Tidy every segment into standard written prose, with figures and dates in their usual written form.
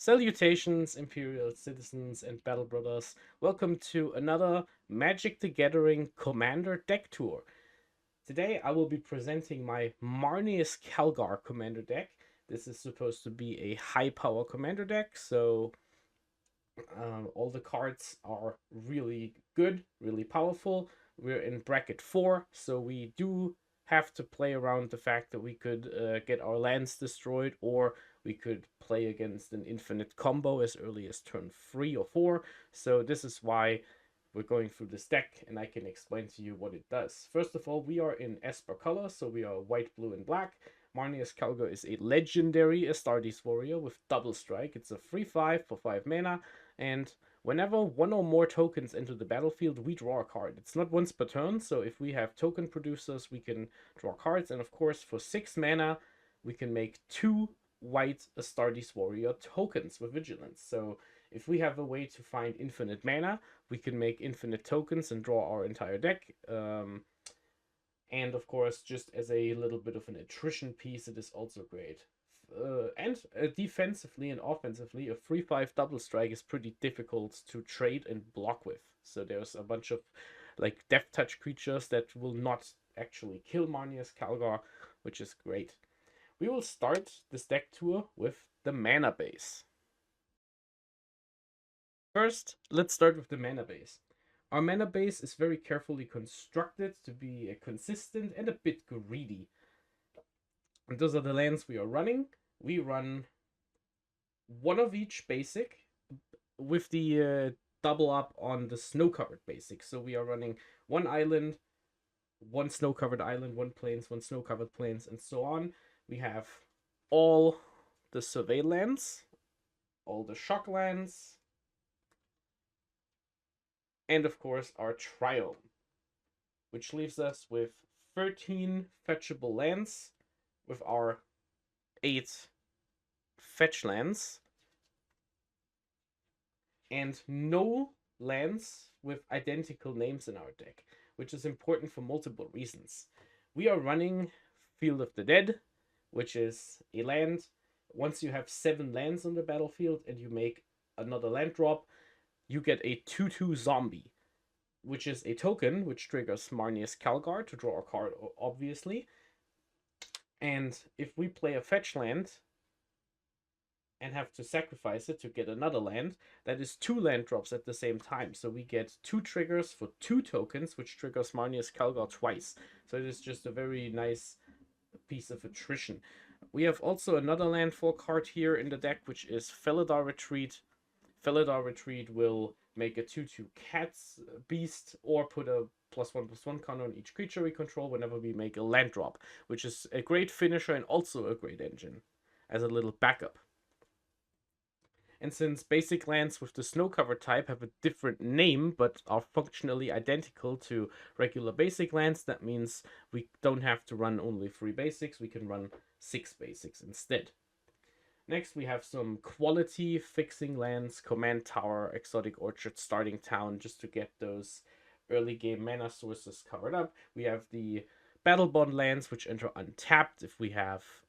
Salutations, Imperial citizens and battle brothers. Welcome to another Magic the Gathering Commander deck tour. Today I will be presenting my Marneus Calgar Commander deck. This is supposed to be a high power commander deck, so all the cards are really good, really powerful. We're in bracket 4, so we do have to play around the fact that we could get our lands destroyed, or we could play against an infinite combo as early as turn 3 or 4. So this is why we're going through this deck, and I can explain to you what it does. First of all, we are in Esper color, so we are white, blue, and black. Marneus Calgar is a legendary Astartes warrior with double strike. It's a 3/5 for 5 mana, and whenever one or more tokens enter the battlefield, we draw a card. It's not once per turn, so if we have token producers, we can draw cards. And of course, for 6 mana, we can make 2 white Astartes warrior tokens with vigilance. So if we have a way to find infinite mana, we can make infinite tokens and draw our entire deck. And of course, just as a little bit of an attrition piece, it is also great. And defensively and offensively, a 3/5 double strike is pretty difficult to trade and block with. So there's a bunch of like death touch creatures that will not actually kill Marneus Calgar, which is great. We will start this deck tour with the mana base. First, let's start with the mana base. Our mana base is very carefully constructed to be consistent and a bit greedy. And those are the lands we are running. We run one of each basic with the double up on the snow-covered basic. So we are running one island, one snow-covered island, one plains, one snow-covered plains, and so on. We have all the survey lands, all the shock lands, and of course our triome, which leaves us with 13 fetchable lands with our 8 fetch lands, and no lands with identical names in our deck, which is important for multiple reasons. We are running Field of the Dead, which is a land. Once you have 7 lands on the battlefield and you make another land drop, you get a 2/2 zombie, which is a token which triggers Marneus Calgar to draw a card, obviously. And if we play a fetch land and have to sacrifice it to get another land, that is 2 land drops at the same time. So we get 2 triggers for 2 tokens, which triggers Marneus Calgar twice. So it is just a very nice piece of attrition. We have also another landfall card here in the deck, which is Felidar Retreat. Felidar Retreat will make a 2/2 Cats Beast, or put a +1/+1 counter on each creature we control whenever we make a land drop, which is a great finisher and also a great engine as a little backup. And since basic lands with the snow cover type have a different name but are functionally identical to regular basic lands, that means we don't have to run only 3 basics, we can run 6 basics instead. Next, we have some quality fixing lands, Command Tower, Exotic Orchard, Starting Town, just to get those early game mana sources covered up. We have the Battle Bond lands, which enter untapped if we have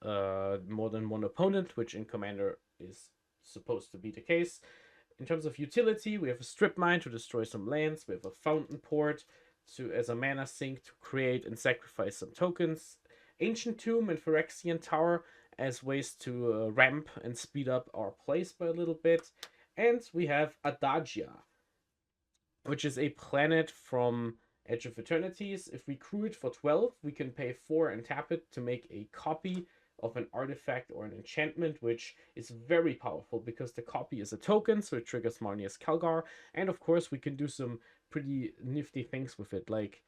more than one opponent, which in Commander is supposed to be the case. In terms of utility, we have a Strip Mine to destroy some lands. We have a Fountain Port as a mana sink to create and sacrifice some tokens. Ancient Tomb and Phyrexian Tower as ways to ramp and speed up our plays by a little bit. And we have Adagia, which is a planet from Edge of Eternities. If we crew it for 12, we can pay 4 and tap it to make a copy of an artifact or an enchantment, which is very powerful because the copy is a token, so it triggers Marneus Calgar. And of course, we can do some pretty nifty things with it, like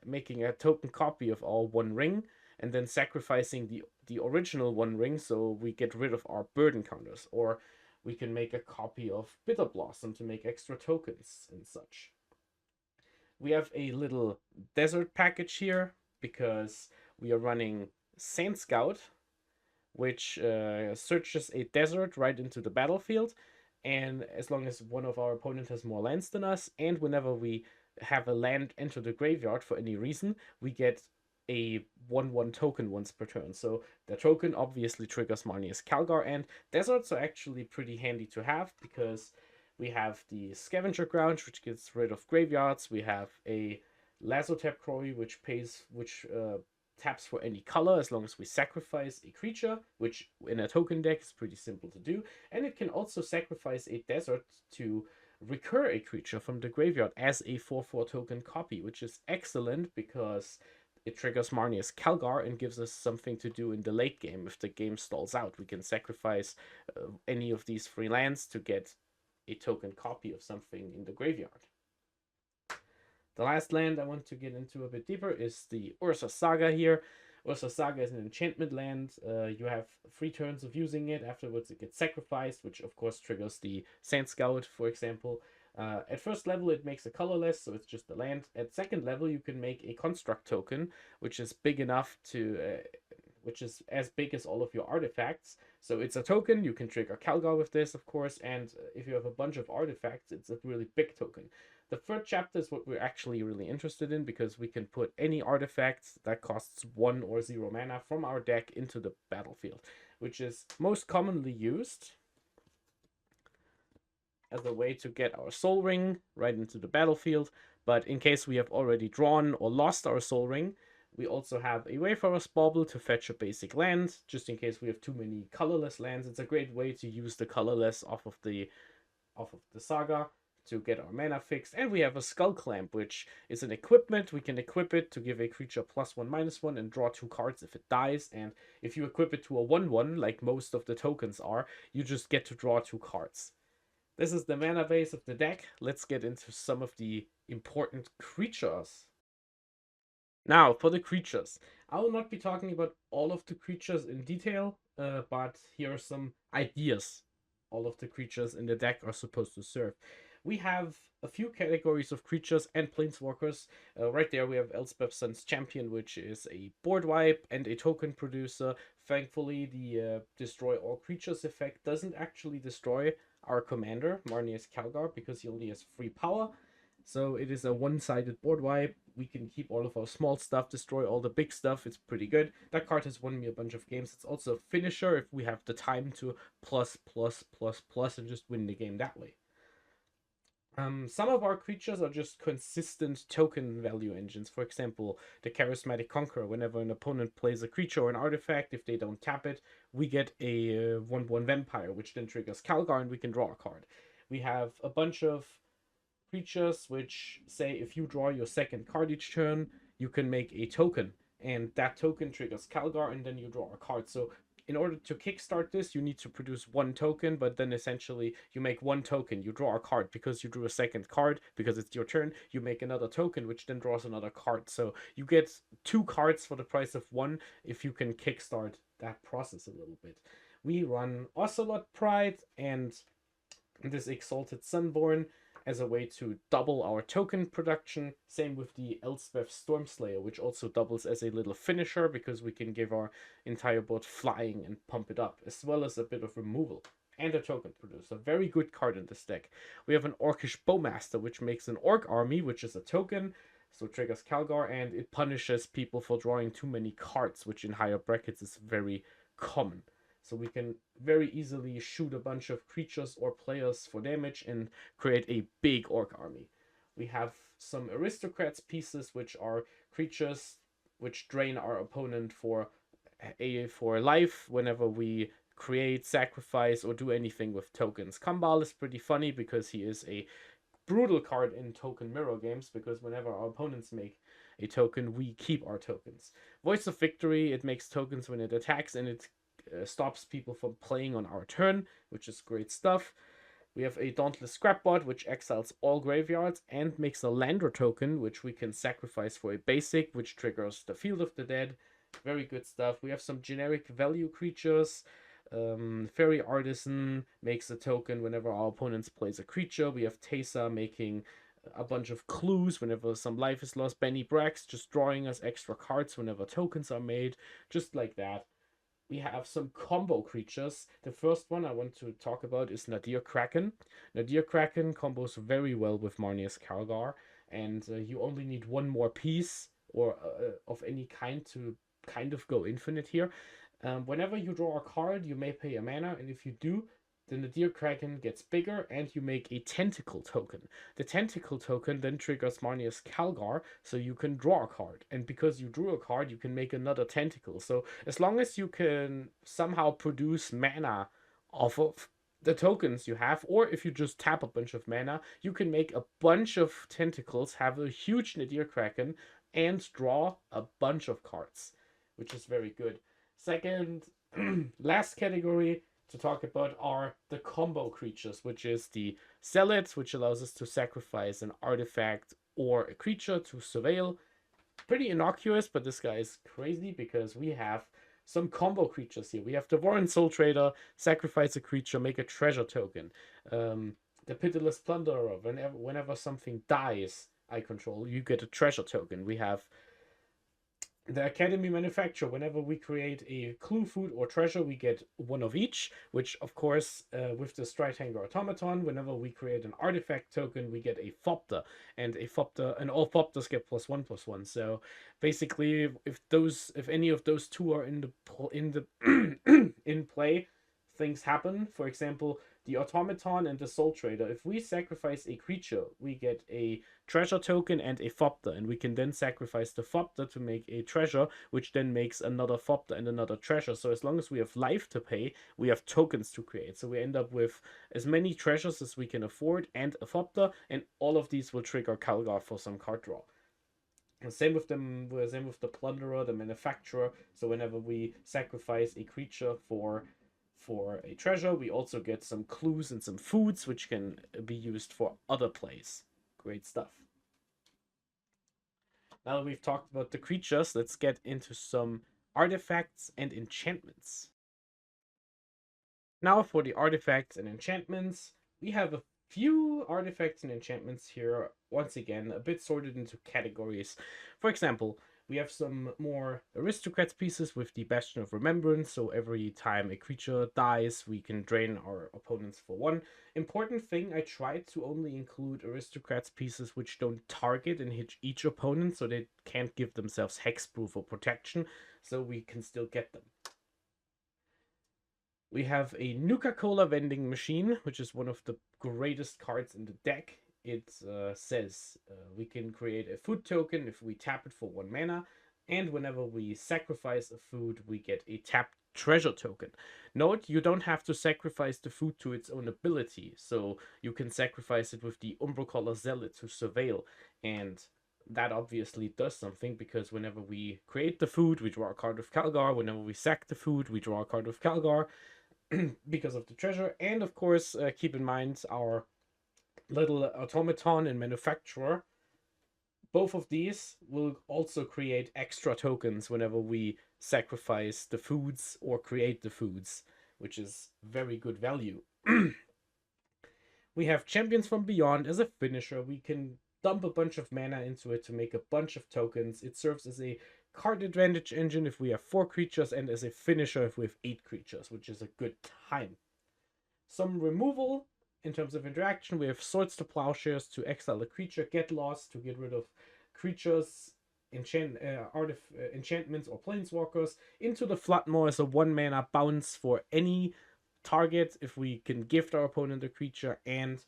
making a token copy of our One Ring, and then sacrificing the original One Ring so we get rid of our burden counters. Or we can make a copy of Bitter Blossom to make extra tokens and such. We have a little desert package here because we are running Sand Scout, which searches a desert right into the battlefield. And as long as one of our opponents has more lands than us, and whenever we have a land enter the graveyard for any reason, we get a 1/1 token once per turn. So the token obviously triggers Marneus Calgar, and deserts are actually pretty handy to have because we have the Scavenger Ground, which gets rid of graveyards. We have a Lasso Tap Quarry, which taps for any color as long as we sacrifice a creature, which in a token deck is pretty simple to do. And it can also sacrifice a desert to recur a creature from the graveyard as a 4/4 token copy, which is excellent because it triggers Marneus Calgar and gives us something to do in the late game. If the game stalls out, we can sacrifice any of these free lands to get a token copy of something in the graveyard. The last land I want to get into a bit deeper is the Ursa Saga here. Ursa Saga is an enchantment land. You have 3 turns of using it. Afterwards, it gets sacrificed, which of course triggers the Sand Scout, for example. At first level, it makes a colorless, so it's just a land. At second level, you can make a construct token, which is big enough to, which is as big as all of your artifacts. So it's a token. You can trigger Calgar with this, of course. And if you have a bunch of artifacts, it's a really big token. The third chapter is what we're actually really interested in because we can put any artifacts that costs 1 or 0 mana from our deck into the battlefield, which is most commonly used as a way to get our Soul Ring right into the battlefield. But in case we have already drawn or lost our Soul Ring, we also have a Wayfarer's Bauble to fetch a basic land, just in case we have too many colorless lands. It's a great way to use the colorless off of the saga to get our mana fixed. And we have a Skull Clamp, which is an equipment. We can equip it to give a creature +1/-1 and draw 2 cards if it dies. And if you equip it to a 1/1, like most of the tokens are, you just get to draw 2 cards. This is the mana base of the deck. Let's get into some of the important creatures. Now, for the creatures. I will not be talking about all of the creatures in detail, but here are some ideas all of the creatures in the deck are supposed to serve. We have a few categories of creatures and planeswalkers. Right there we have Elspeth Sun's Champion, which is a board wipe and a token producer. Thankfully, the destroy all creatures effect doesn't actually destroy our commander, Marneus Calgar, because he only has 3 power. So it is a one-sided board wipe. We can keep all of our small stuff, destroy all the big stuff. It's pretty good. That card has won me a bunch of games. It's also a finisher if we have the time to plus, and just win the game that way. Some of our creatures are just consistent token value engines. For example, the Charismatic Conqueror. Whenever an opponent plays a creature or an artifact, if they don't tap it, we get a 1/1 Vampire, which then triggers Calgar and we can draw a card. We have a bunch of creatures which say if you draw your second card each turn, you can make a token, and that token triggers Calgar, and then you draw a card. So in order to kickstart this, you need to produce 1 token, but then essentially you make 1 token, you draw a card because you drew a second card, because it's your turn, you make another token, which then draws another card. So you get 2 cards for the price of 1 if you can kickstart that process a little bit. We run Ocelot Pride and this Exalted Sunborn as a way to double our token production. Same with the Elspeth Stormslayer, which also doubles as a little finisher because we can give our entire board flying and pump it up, as well as a bit of removal and a token producer. Very good card in this deck. We have an Orcish Bowmaster, which makes an Orc army, which is a token, so triggers Calgar, and it punishes people for drawing too many cards, which in higher brackets is very common. So we can very easily shoot a bunch of creatures or players for damage and create a big Orc army. We have some Aristocrats pieces, which are creatures which drain our opponent for life whenever we create, sacrifice, or do anything with tokens. Kambal is pretty funny because he is a brutal card in token mirror games, because whenever our opponents make a token, we keep our tokens. Voice of Victory, it makes tokens when it attacks, and it stops people from playing on our turn, which is great stuff. We have a Dauntless Scrapbot, which exiles all graveyards and makes a Lander token, which we can sacrifice for a basic, which triggers the Field of the Dead. Very good stuff. We have some generic value creatures. Fairy Artisan makes a token whenever our opponents plays a creature. We have Teysa making a bunch of clues whenever some life is lost. Benny Brax just drawing us extra cards whenever tokens are made. Just like that. We have some combo creatures. The first one I want to talk about is Nadir Kraken. Nadir Kraken combos very well with Marneus Calgar, and you only need 1 more piece or of any kind to kind of go infinite here. Whenever you draw a card, you may pay a mana, and if you do, then the Deer Kraken gets bigger and you make a tentacle token. The tentacle token then triggers Marneus Calgar, so you can draw a card. And because you drew a card, you can make another tentacle. So as long as you can somehow produce mana off of the tokens you have, or if you just tap a bunch of mana, you can make a bunch of tentacles, have a huge Nadir Kraken, and draw a bunch of cards, which is very good. Second, last category to talk about are the combo creatures, which is the Zealot, which allows us to sacrifice an artifact or a creature to surveil. Pretty innocuous, but this guy is crazy because we have some combo creatures here. We have the Warren Soul Trader, sacrifice a creature, make a treasure token. The Pitiless Plunderer, whenever something dies I control, you get a treasure token. We have the Academy Manufacturer, whenever we create a clue, food, or treasure, we get one of each, which, of course, with the Stritehanger Automaton, whenever we create an artifact token, we get a Thopter, and all Thopters get +1/+1. So basically, if any of those two are in play, things happen. For example, the Automaton and the Soul Trader. If we sacrifice a creature, we get a treasure token and a Thopter, and we can then sacrifice the Thopter to make a treasure, which then makes another Thopter and another treasure. So as long as we have life to pay, we have tokens to create. So we end up with as many treasures as we can afford and a Thopter, and all of these will trigger Calgar for some card draw. And same with the Plunderer, the Manufacturer. So whenever we sacrifice a creature for a treasure, we also get some clues and some foods which can be used for other plays. Great stuff. Now that we've talked about the creatures, let's get into some artifacts and enchantments. Now for the artifacts and enchantments, we have a few artifacts and enchantments here, once again, a bit sorted into categories. For example, we have some more aristocrats pieces with the Bastion of Remembrance, so every time a creature dies, we can drain our opponents for 1. Important thing, I tried to only include aristocrats pieces which don't target and hit each opponent, so they can't give themselves hexproof or protection, so we can still get them. We have a Nuka-Cola vending machine, which is one of the greatest cards in the deck. It says we can create a food token if we tap it for 1 mana, and whenever we sacrifice a food, we get a tapped treasure token. Note, you don't have to sacrifice the food to its own ability, so you can sacrifice it with the Umbrocolor Zealot to surveil, and that obviously does something, because whenever we create the food, we draw a card of Calgar. Whenever we sack the food, we draw a card of Calgar because of the treasure. And of course, keep in mind our little automaton and manufacturer. Both of these will also create extra tokens whenever we sacrifice the foods or create the foods, which is very good value. We have Champions from Beyond as a finisher. We can dump a bunch of mana into it to make a bunch of tokens. It serves as a card advantage engine if we have 4 creatures, and as a finisher if we have 8 creatures, which is a good time. Some removal in terms of interaction, we have Swords to Plowshares to exile a creature, Get Lost to get rid of creatures, enchantments or planeswalkers. Into the Floodmaw is a 1 mana bounce for any target if we can gift our opponent a creature, and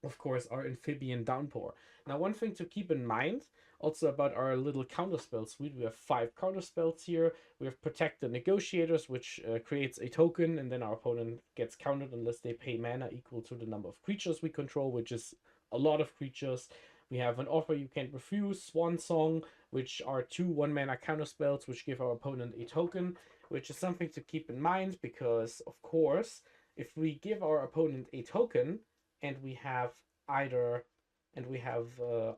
of course our Amphibian Downpour. Now, one thing to keep in mind also about our little counterspell suite, we have 5 counterspells here. We have Protect the Negotiators, which creates a token, and then our opponent gets countered unless they pay mana equal to the number of creatures we control, which is a lot of creatures. We have an Offer You Can't Refuse, Swan Song, which are 2 1-mana counterspells, which give our opponent a token, which is something to keep in mind, because, of course, if we give our opponent a token, and we have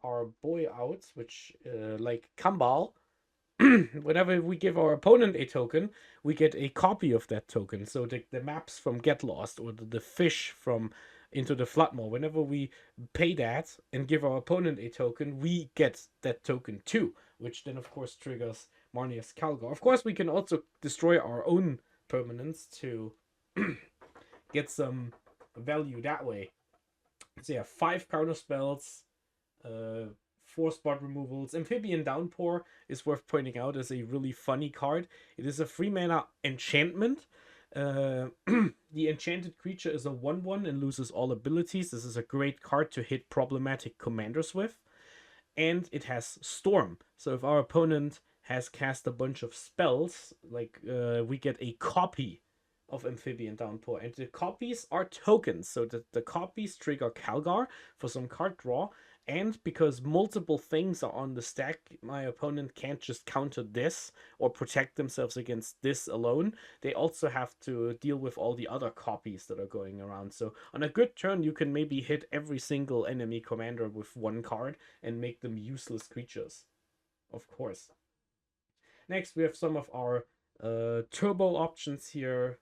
our boy out, which like Kambal, whenever we give our opponent a token, we get a copy of that token. So the maps from Get Lost, or the fish from Into the Floodmaw, whenever we pay that and give our opponent a token, we get that token too, which then of course triggers Marneus Calgar. Of course, we can also destroy our own permanents to get some value that way. So yeah, 5 counter spells, 4-spot removals. Amphibian Downpour is worth pointing out as a really funny card. It is a 3-mana enchantment. The enchanted creature is a 1/1 and loses all abilities. This is a great card to hit problematic commanders with. And it has Storm. So if our opponent has cast a bunch of spells, like we get a copy of Amphibian Downpour. And the copies are tokens. So the copies trigger Calgar for some card draw. And because multiple things are on the stack, my opponent can't just counter this or protect themselves against this alone. They also have to deal with all the other copies that are going around. So on a good turn, you can maybe hit every single enemy commander with one card and make them useless creatures. Of course. Next, we have some of our turbo options here.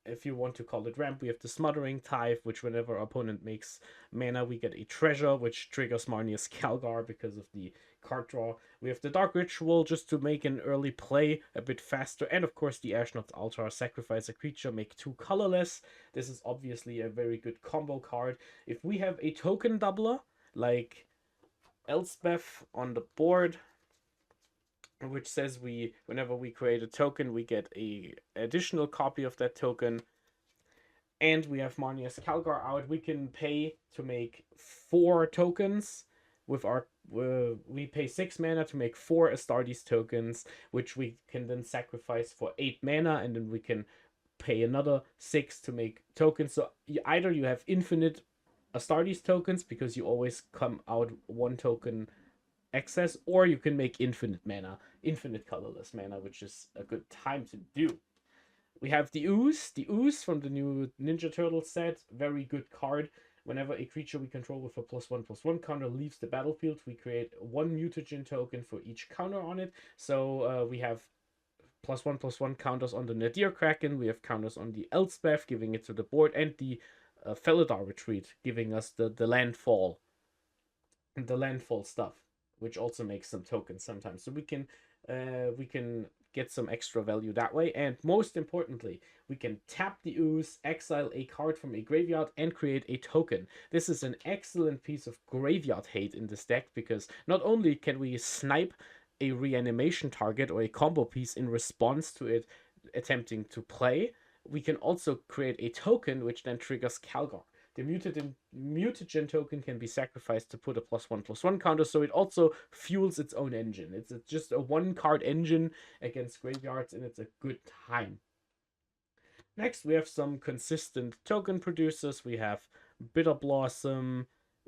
If you want to call it ramp, we have the Smothering Tithe, which whenever our opponent makes mana, we get a treasure, which triggers Marneus Calgar because of the card draw. We have the Dark Ritual, just to make an early play a bit faster. And of course, the Ashnod's Altar, sacrifice a creature, make 2 colorless. This is obviously a very good combo card. If we have a token doubler, like Elspeth on the board, which says whenever we create a token, we get a additional copy of that token. And we have Marneus Calgar out. We can pay to make 4 tokens. With our we pay 6 mana to make 4 Astartes tokens, which we can then sacrifice for 8 mana, and then we can pay another 6 to make tokens. So either you have infinite Astartes tokens because you always come out 1 token excess, or you can make infinite mana, infinite colorless mana, which is a good time to do. We have the Ooze from the new Ninja Turtle set. Very good card. Whenever a creature we control with a +1/+1 counter leaves the battlefield, we create 1 mutagen token for each counter on it. So we have +1/+1 counters on the Nadir Kraken. We have counters on the Elspeth, giving it to the board, and the Felidar Retreat, giving us the landfall stuff, which also makes some tokens sometimes. So we can get some extra value that way. And most importantly, we can tap the Ooze, exile a card from a graveyard, and create a token. This is an excellent piece of graveyard hate in this deck, because not only can we snipe a reanimation target or a combo piece in response to it attempting to play, we can also create a token which then triggers Calgar. The mutagen token can be sacrificed to put a +1/+1 counter, so it also fuels its own engine. It's just a 1-card engine against graveyards, and it's a good time. Next, we have some consistent token producers. We have Bitter Blossom,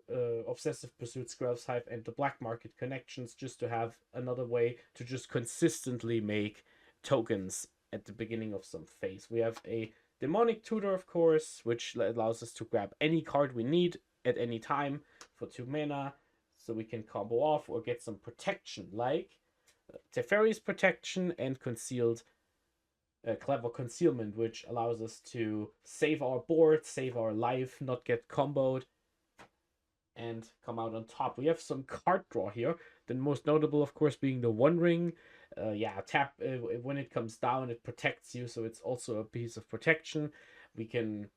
Obsessive Pursuit, Skrell's Hive, and the Black Market Connections, just to have another way to just consistently make tokens at the beginning of some phase. We have a Demonic Tutor, of course, which allows us to grab any card we need at any time for 2 mana, so we can combo off or get some protection, like Teferi's Protection and Clever Concealment, which allows us to save our board, save our life, not get comboed, and come out on top. We have some card draw here, the most notable, of course, being the One Ring. Tap when it comes down, it protects you, so it's also a piece of protection. We can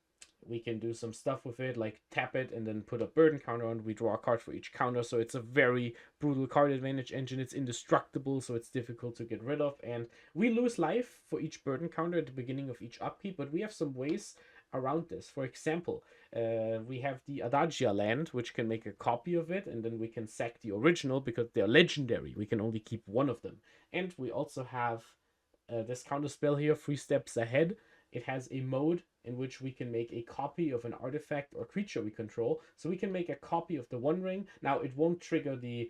do some stuff with it, like tap it and then put a burden counter on. We draw a card for each counter, so it's a very brutal card advantage engine. It's indestructible, so it's difficult to get rid of, and we lose life for each burden counter at the beginning of each upkeep, but we have some ways around this. For example, we have the Adagia land, which can make a copy of it, and then we can sack the original because they're legendary. We can only keep 1 of them. And we also have this counter spell here, 3 steps ahead. It has a mode in which we can make a copy of an artifact or creature we control. So we can make a copy of the One Ring. Now, it won't trigger the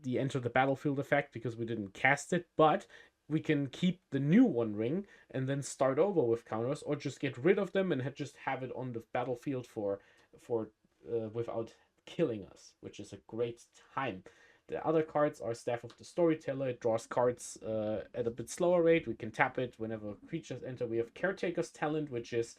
enter the battlefield effect because we didn't cast it, but we can keep the new One Ring and then start over with counters, or just get rid of them and just have it on the battlefield for without killing us, which is a great time. The other cards are Staff of the Storyteller. It draws cards at a bit slower rate. We can tap it whenever creatures enter. We have Caretaker's Talent, which is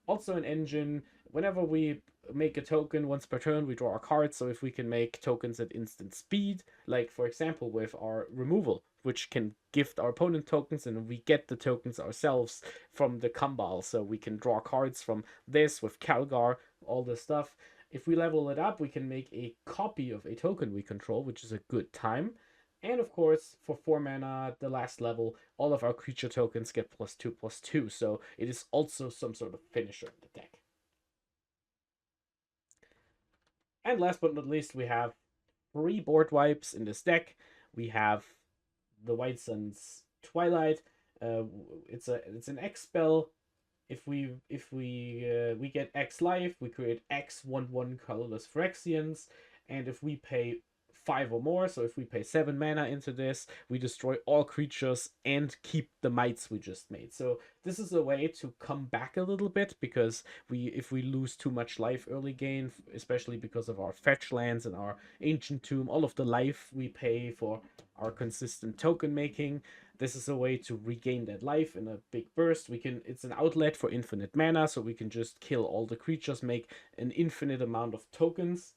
also an engine. Whenever we make a token once per turn, we draw a card. So if we can make tokens at instant speed, like for example with our removal, which can gift our opponent tokens, and we get the tokens ourselves from the Kambal. So we can draw cards from this with Calgar, all this stuff. If we level it up, we can make a copy of a token we control, which is a good time. And of course, for 4 mana, the last level, all of our creature tokens get +2/+2, so it is also some sort of finisher in the deck. And last but not least, we have 3 board wipes in this deck. We have the White Sun's Twilight. It's an X spell. If we get X life, we create X 1/1 colorless Phyrexians, and if we pay 5 or more, so if we pay 7 mana into this, we destroy all creatures and keep the mites we just made. So this is a way to come back a little bit, because if we lose too much life early game, especially because of our fetch lands and our Ancient Tomb, all of the life we pay for our consistent token making, this is a way to regain that life in a big burst. It's an outlet for infinite mana, so we can just kill all the creatures, make an infinite amount of tokens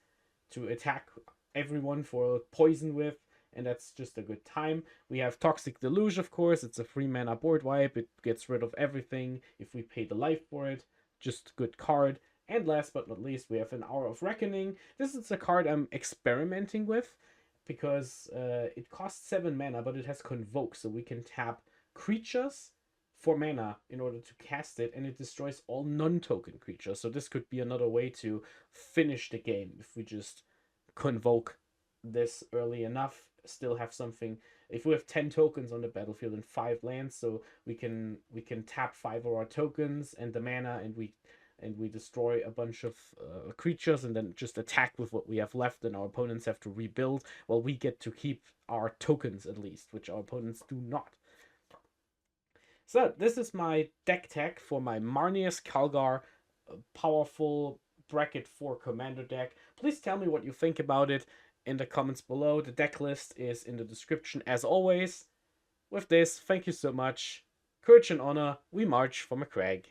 to attack everyone for poison with, and that's just a good time. We have Toxic Deluge, of course. It's a 3 mana board wipe. It gets rid of everything if we pay the life for it. Just good card. And last but not least, we have an Hour of Reckoning. This is a card I'm experimenting with, because it costs 7 mana, but it has Convoke, so we can tap creatures for mana in order to cast it, and it destroys all non-token creatures. So this could be another way to finish the game if we just convoke this early enough, still have something. If we have 10 tokens on the battlefield and 5 lands, so we can tap 5 of our tokens and the mana, and we destroy a bunch of creatures, and then just attack with what we have left, and our opponents have to rebuild. Well, we get to keep our tokens, at least, which our opponents do not. So this is my deck tech for my Marneus Calgar powerful bracket 4 commander deck. Please tell me what you think about it in the comments below. The deck list is in the description as always. With this, thank you so much. Courage and honor, we march for McCrag.